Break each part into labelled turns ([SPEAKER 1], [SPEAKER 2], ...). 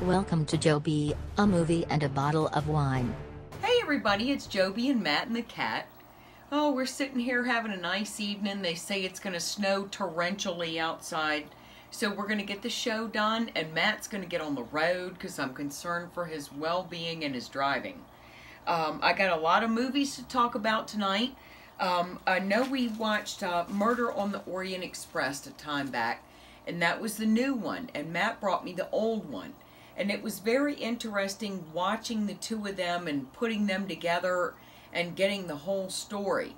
[SPEAKER 1] Welcome to Joby, a movie and a bottle of wine.
[SPEAKER 2] Hey everybody, it's Joby and Matt and the cat. Oh, we're sitting here having a nice evening. They say it's going to snow torrentially outside. So we're going to get the show done, and Matt's going to get on the road because I'm concerned for his well-being and his driving. I got a lot of movies to talk about tonight. I know we watched Murder on the Orient Express a time back, and that was the new one, and Matt brought me the old one. And it was very interesting watching the two of them and putting them together and getting the whole story.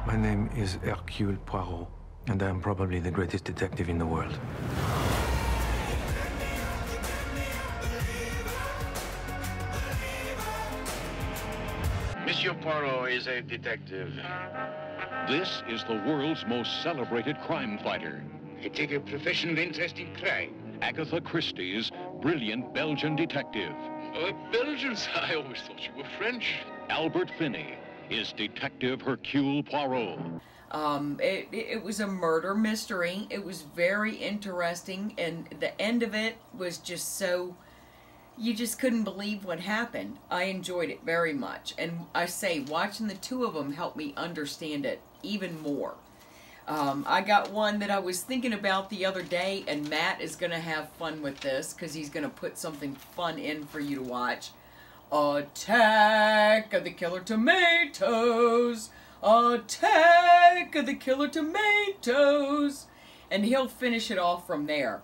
[SPEAKER 3] My name is Hercule Poirot, and I am probably the greatest detective in the world.
[SPEAKER 4] Monsieur Poirot is a detective.
[SPEAKER 5] This is the world's most celebrated crime fighter.
[SPEAKER 4] I take a professional interest in crime.
[SPEAKER 5] Agatha Christie's brilliant Belgian detective.
[SPEAKER 4] Belgians? I always thought you were French.
[SPEAKER 5] Albert Finney is Detective Hercule Poirot.
[SPEAKER 2] It was a murder mystery. It was very interesting, and the end of it was just so, you just couldn't believe what happened. I enjoyed it very much, and I say watching the two of them helped me understand it even more. I got one that I was thinking about the other day, and Matt is going to have fun with this because he's going to put something fun in for you to watch. Attack of the Killer Tomatoes! Attack of the Killer Tomatoes! And he'll finish it off from there.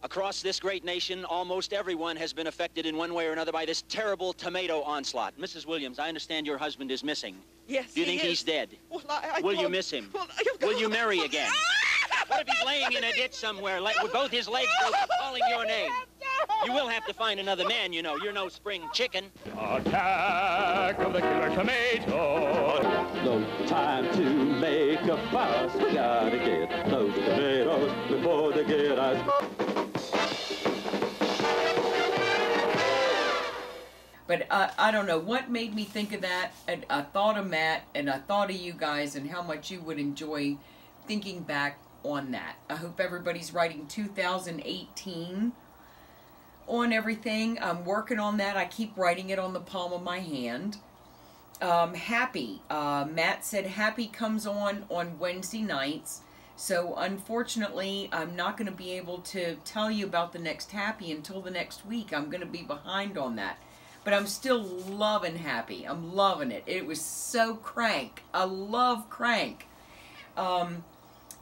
[SPEAKER 6] Across this great nation, almost everyone has been affected in one way or another by this terrible tomato onslaught. Mrs. Williams, I understand your husband is missing.
[SPEAKER 7] Yes,
[SPEAKER 6] Do you think he's dead?
[SPEAKER 7] Well,
[SPEAKER 6] Will you miss him?
[SPEAKER 7] Well,
[SPEAKER 6] Will you marry again? What if he's laying in a ditch somewhere, with both his legs broken, calling your name? You will have to find another man, you know. You're no spring chicken.
[SPEAKER 8] Attack of the Killer Tomato.
[SPEAKER 9] No time to make a fuss. We gotta get those tomatoes before they get us.
[SPEAKER 2] But I don't know what made me think of that, and I thought of Matt, and I thought of you guys, and how much you would enjoy thinking back on that. I hope everybody's writing 2018 on everything. I'm working on that. I keep writing it on the palm of my hand. Happy. Matt said Happy comes on Wednesday nights. So unfortunately, I'm not going to be able to tell you about the next Happy until the next week. I'm going to be behind on that. But I'm still loving Happy. I'm loving it. It was so crank. I love crank.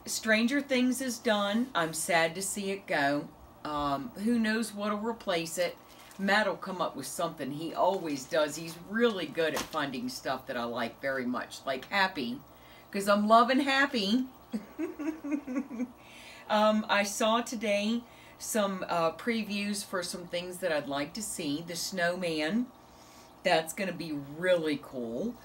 [SPEAKER 2] Stranger Things is done. I'm sad to see it go. Who knows what'll replace it. Matt will come up with something. He always does. He's really good at finding stuff that I like very much. Like Happy. Because I'm loving Happy. I saw today some previews for some things that I'd like to see. The Snowman. That's going to be really cool.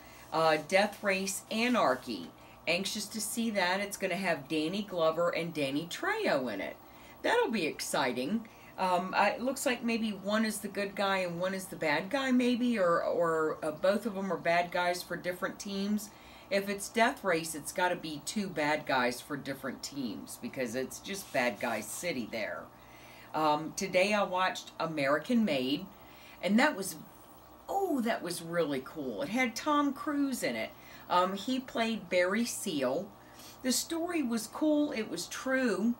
[SPEAKER 2] Death Race Anarchy. Anxious to see that. It's going to have Danny Glover and Danny Trejo in it. That'll be exciting. It looks like maybe one is the good guy and one is the bad guy, maybe, or both of them are bad guys for different teams. If it's Death Race, it's got to be two bad guys for different teams because it's just Bad Guys City there. Today I watched American Made, and that was really cool. It had Tom Cruise in it. He played Barry Seal. The story was cool. It was true.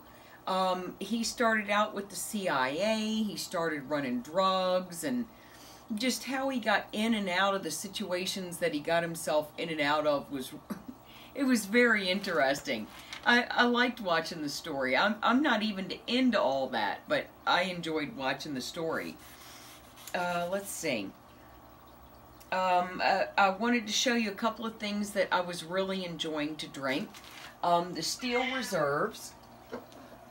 [SPEAKER 2] He started out with the CIA. He started running drugs, and just how he got in and out of the situations that he got himself in and out of was, it was very interesting. I liked watching the story. I'm not even into all that, but I enjoyed watching the story. Let's see. I wanted to show you a couple of things that I was really enjoying to drink. The Steel Reserves.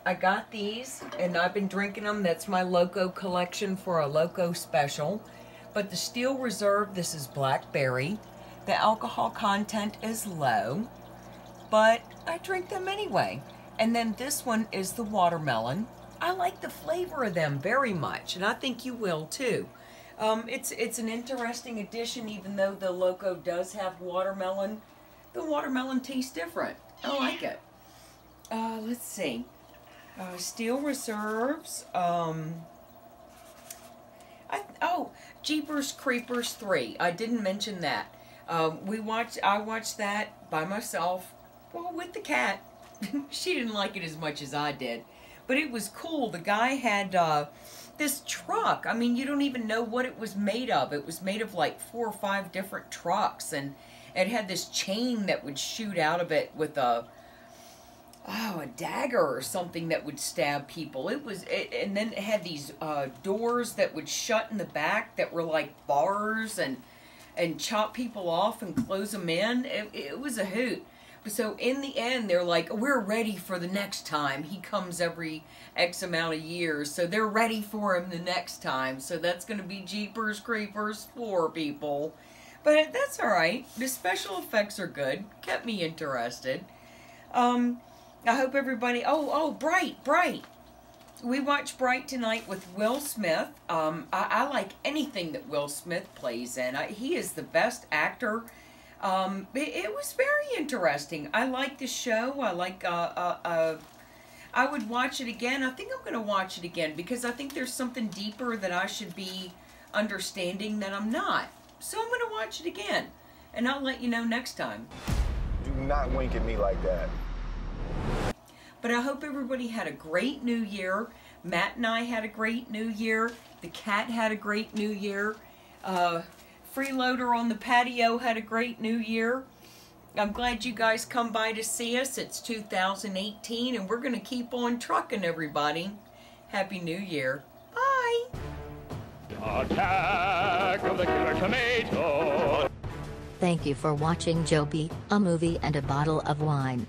[SPEAKER 2] I got these, and I've been drinking them. That's my Loco collection for a Loco special. But the Steel Reserve, this is blackberry. The alcohol content is low, but I drink them anyway. And then this one is the watermelon. I like the flavor of them very much, and I think you will too. It's an interesting addition, even though the Loco does have watermelon. The watermelon tastes different. I like it. Let's see. Steel Reserves. Jeepers Creepers 3. I didn't mention that. I watched that by myself, well, with the cat. She didn't like it as much as I did. But it was cool. The guy had this truck. I mean, you don't even know what it was made of. It was made of like 4 or 5 different trucks. And it had this chain that would shoot out of it with a dagger or something that would stab people. And then it had these doors that would shut in the back that were like bars and chop people off and close them in. It was a hoot. So in the end, they're like, we're ready for the next time. He comes every X amount of years, so they're ready for him the next time. So that's going to be Jeepers Creepers 4, people. But that's all right. The special effects are good. Kept me interested. I hope everybody... Oh, Bright. We watched Bright tonight with Will Smith. I like anything that Will Smith plays in. He is the best actor. It was very interesting. I like the show. I like, I would watch it again. I think I'm going to watch it again because I think there's something deeper that I should be understanding that I'm not. So I'm going to watch it again. And I'll let you know next time.
[SPEAKER 7] Do not wink at me like that.
[SPEAKER 2] But I hope everybody had a great New Year. Matt and I had a great New Year. The cat had a great New Year. Freeloader on the patio had a great New Year. I'm glad you guys come by to see us. It's 2018 and we're going to keep on trucking, everybody. Happy New Year. Bye.
[SPEAKER 8] Attack of the Killer Tomato.
[SPEAKER 1] Thank you for watching Joby, a movie and a bottle of wine.